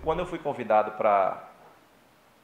quando eu fui convidado para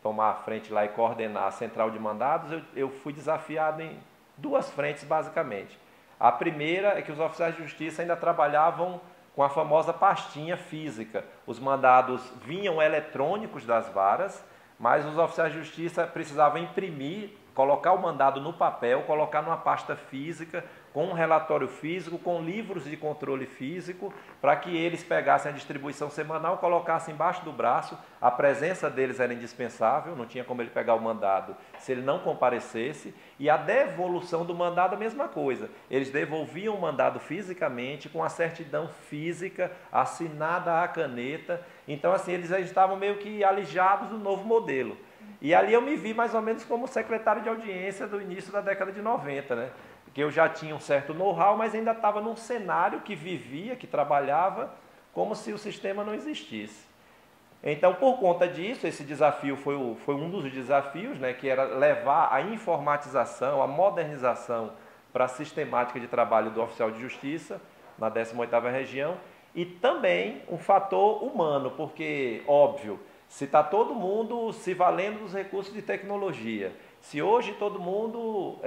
tomar a frente lá e coordenar a central de mandados, eu fui desafiado em duas frentes, basicamente. A primeira é que os oficiais de justiça ainda trabalhavam com a famosa pastinha física. Os mandados vinham eletrônicos das varas, mas os oficiais de justiça precisavam imprimir, colocar o mandado no papel, colocar numa pasta física, com um relatório físico, com livros de controle físico, para que eles pegassem a distribuição semanal, colocassem embaixo do braço. A presença deles era indispensável, não tinha como ele pegar o mandado se ele não comparecesse. E a devolução do mandado, a mesma coisa. Eles devolviam o mandado fisicamente, com a certidão física, assinada à caneta. Então, assim, eles já estavam meio que alijados do novo modelo. E ali eu me vi mais ou menos como secretário de audiência do início da década de 90, né? Que eu já tinha um certo know-how, mas ainda estava num cenário que vivia, que trabalhava, como se o sistema não existisse. Então, por conta disso, esse desafio foi um dos desafios, né, que era levar a informatização, a modernização para a sistemática de trabalho do oficial de justiça, na 18ª região, e também um fator humano, porque, óbvio, se está todo mundo se valendo dos recursos de tecnologia, se hoje todo mundo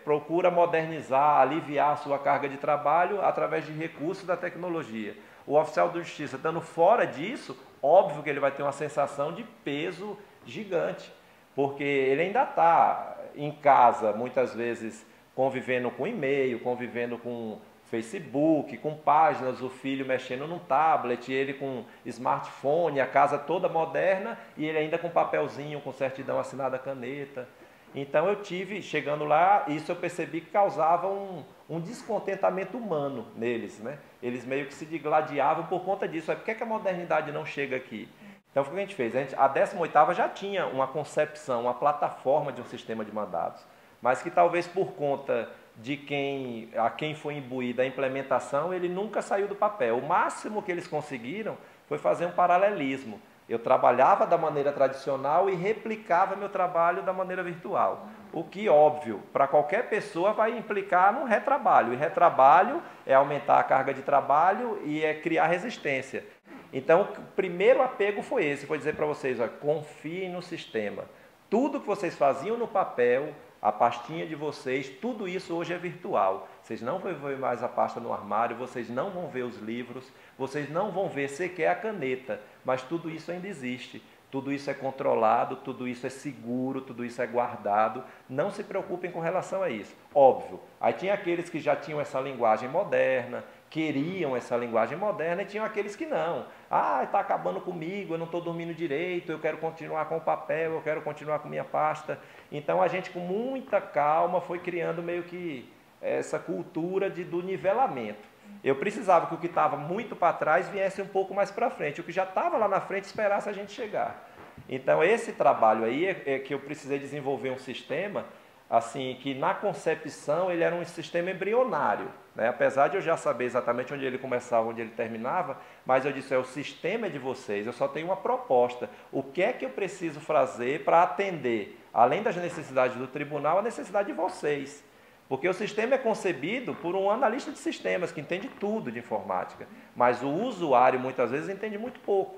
procura modernizar, aliviar a sua carga de trabalho através de recursos da tecnologia, o oficial de justiça estando fora disso, óbvio que ele vai ter uma sensação de peso gigante, porque ele ainda está em casa, muitas vezes, convivendo com e-mail, convivendo com Facebook, com páginas, o filho mexendo num tablet, ele com smartphone, a casa toda moderna e ele ainda com papelzinho, com certidão assinada a caneta. Então eu tive, chegando lá, isso eu percebi que causava um descontentamento humano neles, né? Eles meio que se digladiavam por conta disso. Por que a modernidade não chega aqui? Então, o que a gente fez? A 18ª já tinha uma concepção, uma plataforma de um sistema de mandados, mas que talvez por conta de a quem foi imbuída a implementação, ele nunca saiu do papel. O máximo que eles conseguiram foi fazer um paralelismo. Eu trabalhava da maneira tradicional e replicava meu trabalho da maneira virtual. O que, óbvio, para qualquer pessoa vai implicar num retrabalho. E retrabalho é aumentar a carga de trabalho e é criar resistência. Então, o primeiro apego foi esse, foi dizer para vocês, ó, confiem no sistema. Tudo que vocês faziam no papel, a pastinha de vocês, tudo isso hoje é virtual. Vocês não vão ver mais a pasta no armário, vocês não vão ver os livros, vocês não vão ver sequer a caneta, mas tudo isso ainda existe. Tudo isso é controlado, tudo isso é seguro, tudo isso é guardado. Não se preocupem com relação a isso. Óbvio, aí tinha aqueles que já tinham essa linguagem moderna, queriam essa linguagem moderna, e tinham aqueles que não. Ah, está acabando comigo, eu não estou dormindo direito, eu quero continuar com o papel, eu quero continuar com minha pasta. Então a gente, com muita calma, foi criando meio que essa cultura do nivelamento. Eu precisava que o que estava muito para trás viesse um pouco mais para frente, o que já estava lá na frente esperasse a gente chegar. Então esse trabalho aí é que eu precisei desenvolver um sistema, assim, que na concepção ele era um sistema embrionário, né? Apesar de eu já saber exatamente onde ele começava, onde ele terminava, mas eu disse, o sistema é de vocês, eu só tenho uma proposta. O que é que eu preciso fazer para atender, além das necessidades do tribunal, a necessidade de vocês? Porque o sistema é concebido por um analista de sistemas, que entende tudo de informática, mas o usuário, muitas vezes, entende muito pouco.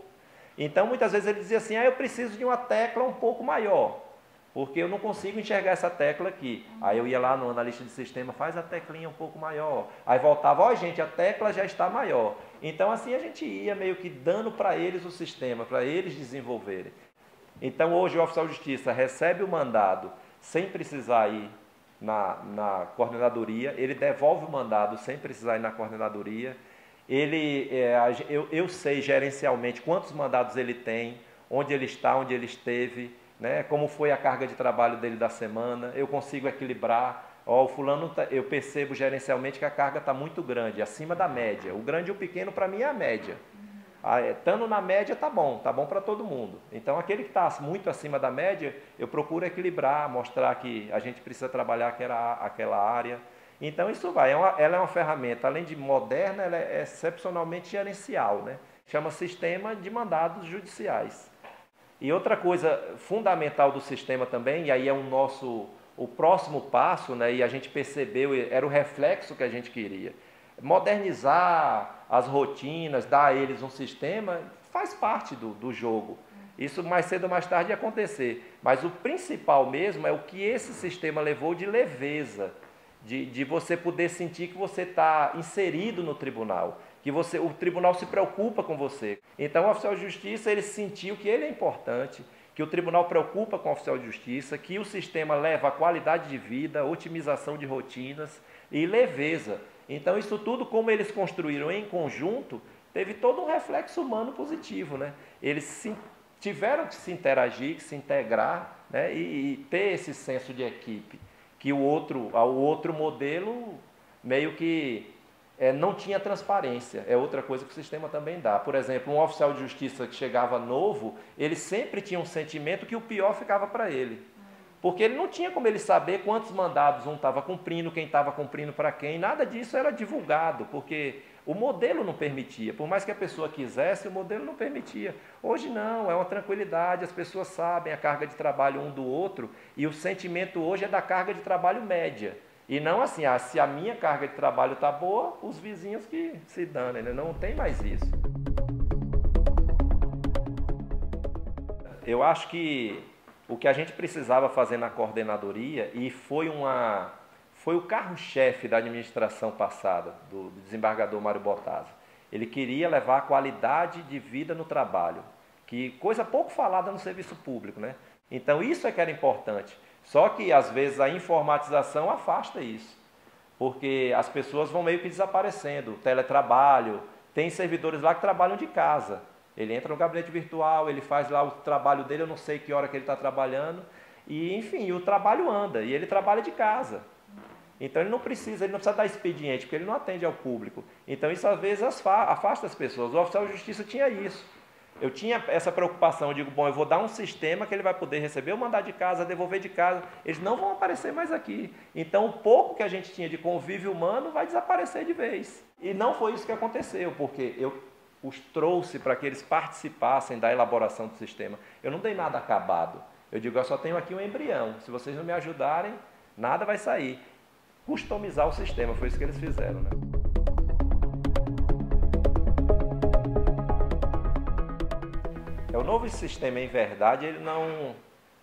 Então, muitas vezes ele dizia assim, eu preciso de uma tecla um pouco maior, porque eu não consigo enxergar essa tecla aqui. Aí eu ia lá no analista de sistema, faz a teclinha um pouco maior. Aí voltava, gente, a tecla já está maior. Então, assim, a gente ia meio que dando para eles o sistema, para eles desenvolverem. Então, hoje o oficial de justiça recebe o mandado sem precisar ir na coordenadoria, ele devolve o mandado sem precisar ir na coordenadoria. Eu sei gerencialmente quantos mandados ele tem, onde ele está, onde ele esteve, né? Como foi a carga de trabalho dele da semana, eu consigo equilibrar. O fulano, eu percebo gerencialmente que a carga está muito grande, acima da média. O grande e o pequeno, para mim, é a média. Estando na média, tá bom para todo mundo. Então, aquele que está muito acima da média, eu procuro equilibrar, mostrar que a gente precisa trabalhar aquela área. Então, isso vai. Ela é uma ferramenta, além de moderna, ela é excepcionalmente gerencial, né? Chama Sistema de Mandados Judiciais. E outra coisa fundamental do sistema também, e aí é o próximo passo, né, e a gente percebeu, era o reflexo que a gente queria. modernizar as rotinas, dar a eles um sistema, faz parte do jogo. Isso mais cedo ou mais tarde ia acontecer. Mas o principal mesmo é o que esse sistema levou de leveza, de você poder sentir que você está inserido no tribunal, que o tribunal se preocupa com você. Então o oficial de justiça, ele sentiu que ele é importante, que o tribunal preocupa com o oficial de justiça, que o sistema leva a qualidade de vida, otimização de rotinas e leveza. Então isso tudo, como eles construíram em conjunto, teve todo um reflexo humano positivo, né? Eles tiveram que se interagir, que se integrar, né? e ter esse senso de equipe, que o outro modelo meio que não tinha transparência. É outra coisa que o sistema também dá. Por exemplo, um oficial de justiça que chegava novo, ele sempre tinha um sentimento que o pior ficava para ele. Porque ele não tinha como ele saber quantos mandados um estava cumprindo, quem estava cumprindo para quem, nada disso era divulgado, porque o modelo não permitia. Por mais que a pessoa quisesse, o modelo não permitia. Hoje não, é uma tranquilidade, as pessoas sabem a carga de trabalho um do outro, e o sentimento hoje é da carga de trabalho média. E não assim, se a minha carga de trabalho está boa, os vizinhos que se danem, né? Não tem mais isso. Eu acho que o que a gente precisava fazer na coordenadoria, e foi o carro-chefe da administração passada, do desembargador Mário Bottazzo. Ele queria levar a qualidade de vida no trabalho, que coisa pouco falada no serviço público, né? Então isso é que era importante. Só que às vezes a informatização afasta isso, porque as pessoas vão meio que desaparecendo. O teletrabalho, tem servidores lá que trabalham de casa. Ele entra no gabinete virtual, ele faz lá o trabalho dele, eu não sei que hora que ele está trabalhando, e enfim, o trabalho anda, e ele trabalha de casa. Então ele não precisa dar expediente, porque ele não atende ao público. Então isso às vezes afasta as pessoas. O oficial de justiça tinha isso. Eu tinha essa preocupação, eu digo, bom, eu vou dar um sistema que ele vai poder receber o mandado de casa, devolver de casa, eles não vão aparecer mais aqui. Então o pouco que a gente tinha de convívio humano vai desaparecer de vez. E não foi isso que aconteceu, porque eu os trouxe para que eles participassem da elaboração do sistema. Eu não dei nada acabado. Eu digo, eu só tenho aqui um embrião. Se vocês não me ajudarem, nada vai sair. Customizar o sistema, foi isso que eles fizeram, né? O novo sistema, em verdade, ele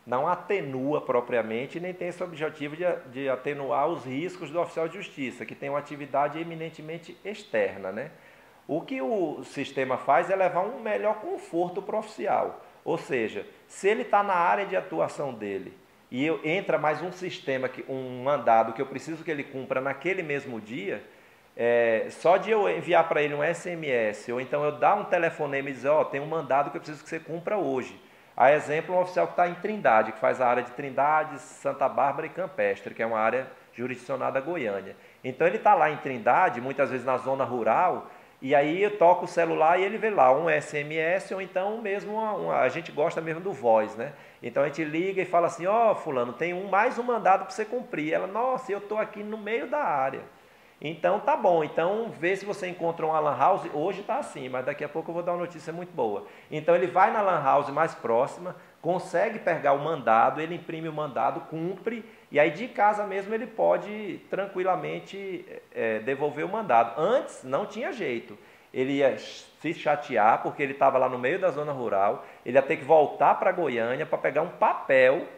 não atenua propriamente, nem tem esse objetivo de atenuar os riscos do oficial de justiça, que tem uma atividade eminentemente externa, né? O que o sistema faz é levar um melhor conforto para o oficial. Ou seja, se ele está na área de atuação dele e entra mais um sistema, um mandado que eu preciso que ele cumpra naquele mesmo dia, só de eu enviar para ele um SMS, ou então eu dar um telefonema e dizer, tem um mandado que eu preciso que você cumpra hoje. A exemplo, um oficial que está em Trindade, que faz a área de Trindade, Santa Bárbara e Campestre, que é uma área jurisdicionada a Goiânia. Então ele está lá em Trindade, muitas vezes na zona rural, e aí eu toco o celular e ele vê lá um SMS, ou então mesmo, a gente gosta mesmo do voz, né? Então a gente liga e fala assim, fulano, tem mais um mandado para você cumprir. Ela, nossa, eu estou aqui no meio da área. Então tá bom, então vê se você encontra uma lan house, hoje está assim, mas daqui a pouco eu vou dar uma notícia muito boa. Então ele vai na lan house mais próxima, consegue pegar o mandado, ele imprime o mandado, cumpre, e aí de casa mesmo ele pode tranquilamente devolver o mandado. Antes não tinha jeito, ele ia se chatear porque ele estava lá no meio da zona rural, ele ia ter que voltar para Goiânia para pegar um papel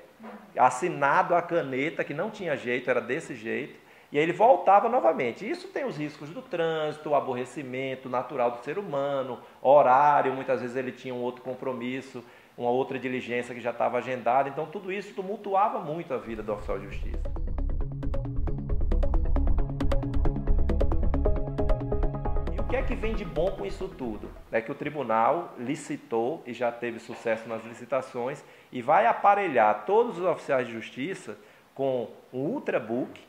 assinado a caneta, que não tinha jeito, era desse jeito, e aí ele voltava novamente. Isso tem os riscos do trânsito, o aborrecimento natural do ser humano, horário, muitas vezes ele tinha um outro compromisso, uma outra diligência que já estava agendada. Então tudo isso tumultuava muito a vida do oficial de justiça. E o que é que vem de bom com isso tudo? É que o tribunal licitou e já teve sucesso nas licitações e vai aparelhar todos os oficiais de justiça com um ultrabook,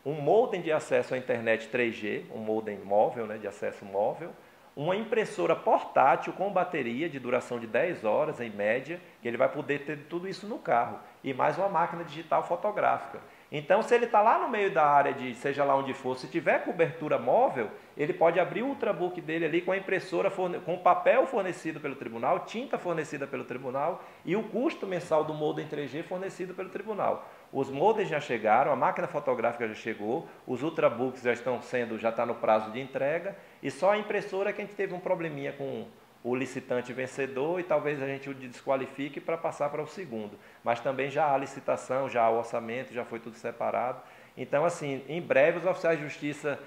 um modem de acesso à internet 3G, um modem móvel, né, de acesso móvel, uma impressora portátil com bateria de duração de 10 horas, em média, que ele vai poder ter tudo isso no carro, e mais uma máquina digital fotográfica. Então, se ele está lá no meio da área de, seja lá onde for, se tiver cobertura móvel, ele pode abrir o ultrabook dele ali com a impressora, com papel fornecido pelo tribunal, tinta fornecida pelo tribunal e o custo mensal do modem 3G fornecido pelo tribunal. os modems já chegaram, a máquina fotográfica já chegou, os ultrabooks já está no prazo de entrega, e só a impressora que a gente teve um probleminha com o licitante vencedor e talvez a gente o desqualifique para passar para o segundo. Mas também já há licitação, já há o orçamento, já foi tudo separado. Então, assim, em breve os oficiais de justiça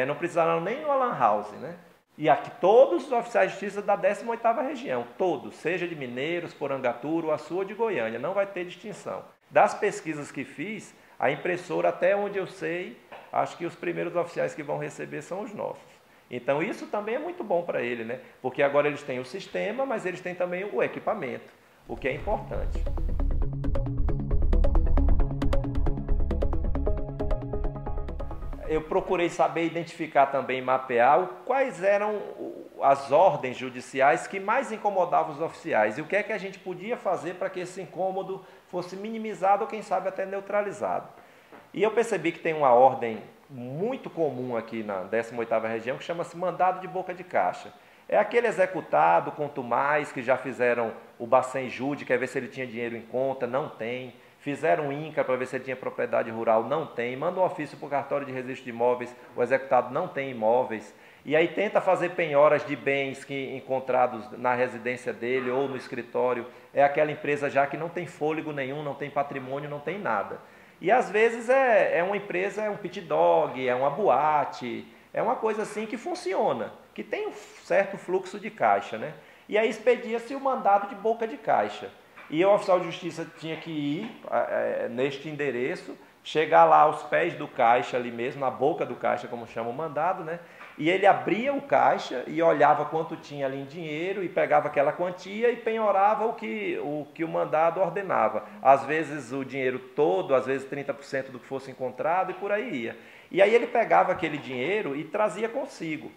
não precisarão nem no Lan House, né? E aqui todos os oficiais de justiça da 18ª região, todos, seja de Mineiros, Porangatu, Uaçu ou de Goiânia, não vai ter distinção. Das pesquisas que fiz, a impressora, até onde eu sei, acho que os primeiros oficiais que vão receber são os nossos. Então isso também é muito bom para ele, né? Porque agora eles têm o sistema, mas eles têm também o equipamento, o que é importante. Eu procurei saber identificar também, mapear quais eram as ordens judiciais que mais incomodavam os oficiais e o que é que a gente podia fazer para que esse incômodo fosse minimizado ou quem sabe até neutralizado. E eu percebi que tem uma ordem muito comum aqui na 18ª região que chama-se mandado de boca de caixa. É aquele executado, quanto mais, que já fizeram o Bacen Jude, quer ver se ele tinha dinheiro em conta, não tem. Fizeram um INCA para ver se ele tinha propriedade rural, não tem. Manda um ofício para o cartório de registro de imóveis, o executado não tem imóveis. E aí tenta fazer penhoras de bens que encontrados na residência dele ou no escritório. É aquela empresa já que não tem fôlego nenhum, não tem patrimônio, não tem nada. E às vezes é uma empresa, é um pit dog, é uma boate, é uma coisa assim que funciona, que tem um certo fluxo de caixa, né? E aí expedia-se o mandado de boca de caixa. E o oficial de justiça tinha que ir neste endereço, chegar lá aos pés do caixa ali mesmo, na boca do caixa, como chama o mandado, né? E ele abria o caixa e olhava quanto tinha ali em dinheiro e pegava aquela quantia e penhorava o que o mandado ordenava. Às vezes o dinheiro todo, às vezes 30% do que fosse encontrado e por aí ia. E aí ele pegava aquele dinheiro e trazia consigo.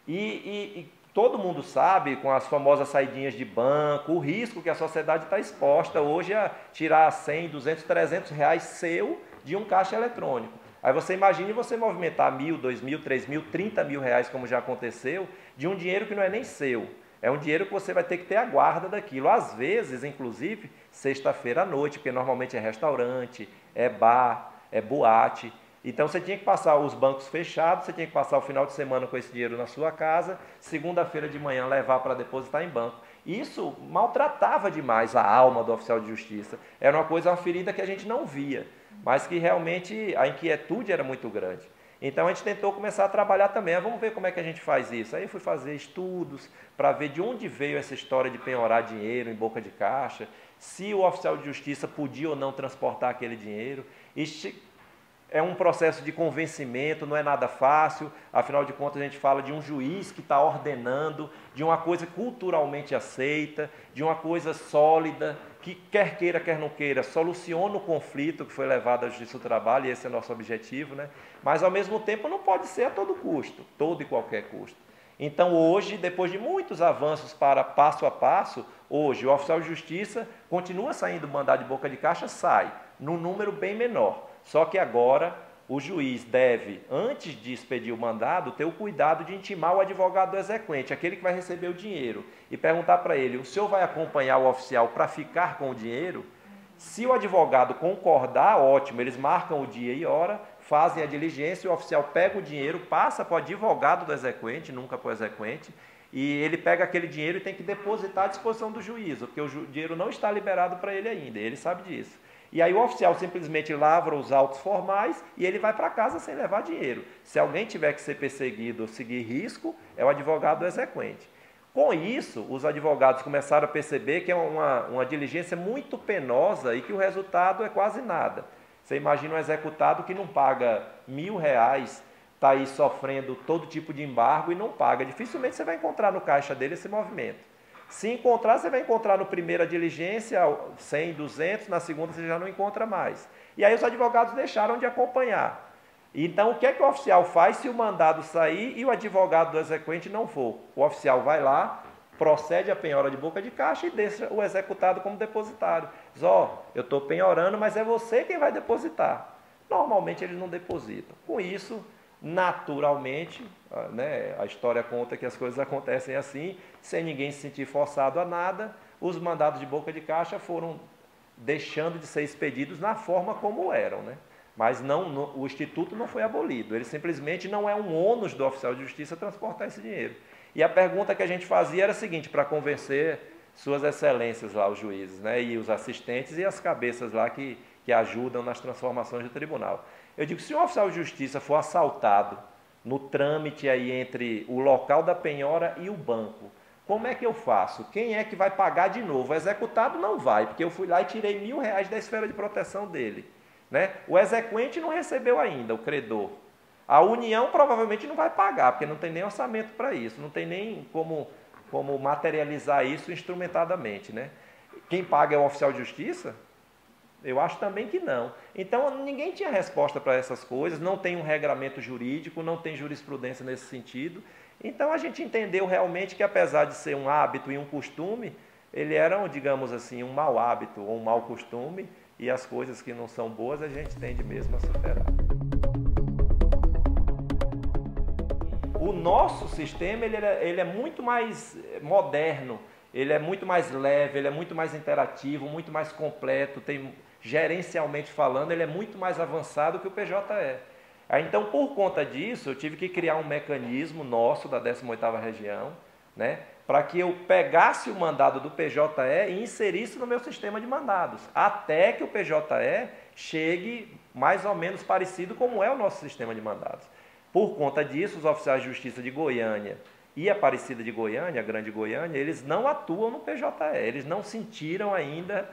E todo mundo sabe, com as famosas saidinhas de banco, o risco que a sociedade está exposta hoje a tirar 100, 200, 300 reais seu de um caixa eletrônico. Aí você imagine você movimentar 1.000, 2.000, 3.000, 30.000 reais, como já aconteceu, de um dinheiro que não é nem seu. É um dinheiro que você vai ter que ter a guarda daquilo. Às vezes, inclusive, sexta-feira à noite, porque normalmente é restaurante, é bar, é boate. Então você tinha que passar os bancos fechados, você tinha que passar o final de semana com esse dinheiro na sua casa, segunda-feira de manhã levar para depositar em banco. Isso maltratava demais a alma do oficial de justiça. Era uma ferida que a gente não via, mas que realmente a inquietude era muito grande. Então a gente tentou começar a trabalhar também. Vamos ver como é que a gente faz isso. Aí eu fui fazer estudos para ver de onde veio essa história de penhorar dinheiro em boca de caixa, se o oficial de justiça podia ou não transportar aquele dinheiro. É um processo de convencimento, não é nada fácil, afinal de contas a gente fala de um juiz que está ordenando, de uma coisa culturalmente aceita, de uma coisa sólida, que quer queira, quer não queira, soluciona o conflito que foi levado à Justiça do Trabalho, e esse é o nosso objetivo, né? Mas ao mesmo tempo não pode ser a todo custo, todo e qualquer custo. Então hoje, depois de muitos avanços para passo a passo, hoje o oficial de justiça continua saindo mandado de boca de caixa, sai, num número bem menor. Só que agora o juiz deve, antes de expedir o mandado, ter o cuidado de intimar o advogado do exequente, aquele que vai receber o dinheiro, e perguntar para ele, o senhor vai acompanhar o oficial para ficar com o dinheiro? Se o advogado concordar, ótimo, eles marcam o dia e hora, fazem a diligência, o oficial pega o dinheiro, passa para o advogado do exequente, nunca para o exequente, e ele pega aquele dinheiro e tem que depositar à disposição do juízo, porque o dinheiro não está liberado para ele ainda, ele sabe disso. E aí o oficial simplesmente lavra os autos formais e ele vai para casa sem levar dinheiro. Se alguém tiver que ser perseguido ou seguir risco, é o advogado do exequente. Com isso, os advogados começaram a perceber que é uma diligência muito penosa e que o resultado é quase nada. Você imagina um executado que não paga R$1.000, está aí sofrendo todo tipo de embargo e não paga. Dificilmente você vai encontrar no caixa dele esse movimento. Se encontrar, você vai encontrar no primeira diligência 100, 200, na segunda você já não encontra mais. E aí os advogados deixaram de acompanhar. Então, o que é que o oficial faz se o mandado sair e o advogado do exequente não for? O oficial vai lá, procede a penhora de boca de caixa e deixa o executado como depositário. Diz, ó, eu estou penhorando, mas é você quem vai depositar. Normalmente eles não depositam. Com isso, naturalmente, né, a história conta que as coisas acontecem assim, sem ninguém se sentir forçado a nada, os mandados de boca de caixa foram deixando de ser expedidos na forma como eram, né? Mas o Instituto não foi abolido, ele simplesmente não é um ônus do oficial de justiça transportar esse dinheiro. E a pergunta que a gente fazia era a seguinte, para convencer suas excelências lá, os juízes, né, e os assistentes e as cabeças lá que ajudam nas transformações do tribunal. Eu digo, se um oficial de justiça for assaltado no trâmite aí entre o local da penhora e o banco, como é que eu faço? Quem é que vai pagar de novo? O executado não vai, porque eu fui lá e tirei R$1.000 da esfera de proteção dele. Né? O exequente não recebeu ainda, o credor. A União provavelmente não vai pagar, porque não tem nem orçamento para isso, não tem nem como materializar isso instrumentadamente. Né? Quem paga é o oficial de justiça? Eu acho também que não. Então, ninguém tinha resposta para essas coisas, não tem um regramento jurídico, não tem jurisprudência nesse sentido. Então, a gente entendeu realmente que, apesar de ser um hábito e um costume, ele era, digamos assim, um mau hábito ou um mau costume, e as coisas que não são boas a gente tende mesmo a superar. O nosso sistema ele é muito mais moderno, ele é muito mais leve, ele é muito mais interativo, muito mais completo, gerencialmente falando, ele é muito mais avançado que o PJE. Então, por conta disso, eu tive que criar um mecanismo nosso da 18ª Região, né, para que eu pegasse o mandado do PJE e inserisse no meu sistema de mandados, até que o PJE chegue mais ou menos parecido como é o nosso sistema de mandados. Por conta disso, os oficiais de justiça de Goiânia e Aparecida de Goiânia, a Grande Goiânia, eles não atuam no PJE, eles não sentiram ainda,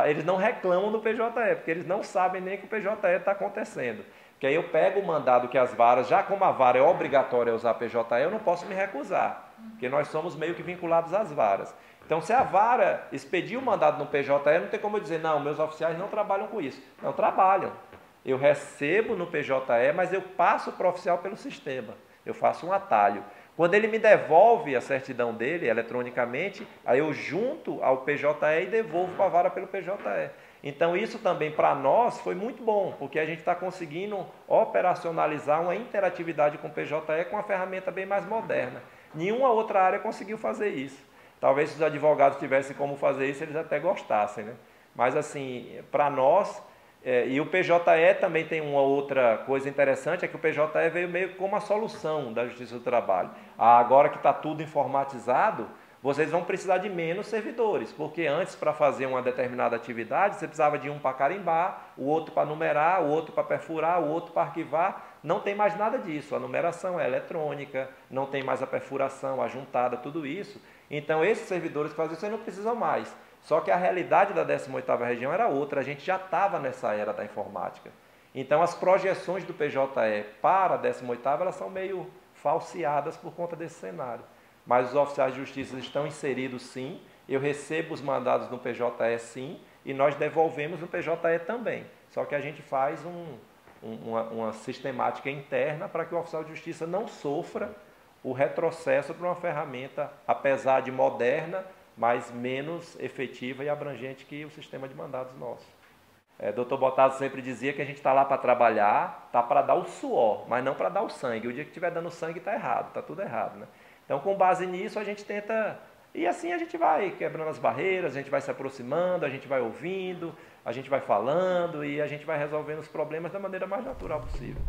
eles não reclamam do PJE, porque eles não sabem nem que o PJE está acontecendo. Porque aí eu pego o mandado que as varas, já como a vara é obrigatória a usar PJE, eu não posso me recusar, porque nós somos meio que vinculados às varas. Então, se a vara expedir o mandado no PJE, não tem como eu dizer, não, meus oficiais não trabalham com isso. Não trabalham. Eu recebo no PJE, mas eu passo para o oficial pelo sistema. Eu faço um atalho. Quando ele me devolve a certidão dele, eletronicamente, aí eu junto ao PJE e devolvo para a vara pelo PJE. Então, isso também para nós foi muito bom, porque a gente está conseguindo operacionalizar uma interatividade com o PJE com uma ferramenta bem mais moderna. Nenhuma outra área conseguiu fazer isso. Talvez se os advogados tivessem como fazer isso, eles até gostassem, né? Mas, assim, para nós, e o PJE também tem uma outra coisa interessante, é que o PJE veio meio como a solução da Justiça do Trabalho. Agora que está tudo informatizado, vocês vão precisar de menos servidores, porque antes, para fazer uma determinada atividade, você precisava de um para carimbar, o outro para numerar, o outro para perfurar, o outro para arquivar. Não tem mais nada disso. A numeração é eletrônica, não tem mais a perfuração, a juntada, tudo isso. Então, esses servidores que fazem isso, vocês não precisam mais. Só que a realidade da 18ª Região era outra, a gente já estava nessa era da informática. Então, as projeções do PJE para a 18ª, elas são meio falseadas por conta desse cenário. Mas os oficiais de justiça estão inseridos sim, eu recebo os mandados no PJE sim, e nós devolvemos no PJE também. Só que a gente faz uma sistemática interna para que o oficial de justiça não sofra o retrocesso para uma ferramenta, apesar de moderna, mas menos efetiva e abrangente que o sistema de mandados nosso. Dr. Botazo sempre dizia que a gente está lá para trabalhar, está para dar o suor, mas não para dar o sangue. O dia que estiver dando sangue está errado, está tudo errado, né? Então, com base nisso, a gente tenta... E assim a gente vai quebrando as barreiras, a gente vai se aproximando, a gente vai ouvindo, a gente vai falando e a gente vai resolvendo os problemas da maneira mais natural possível.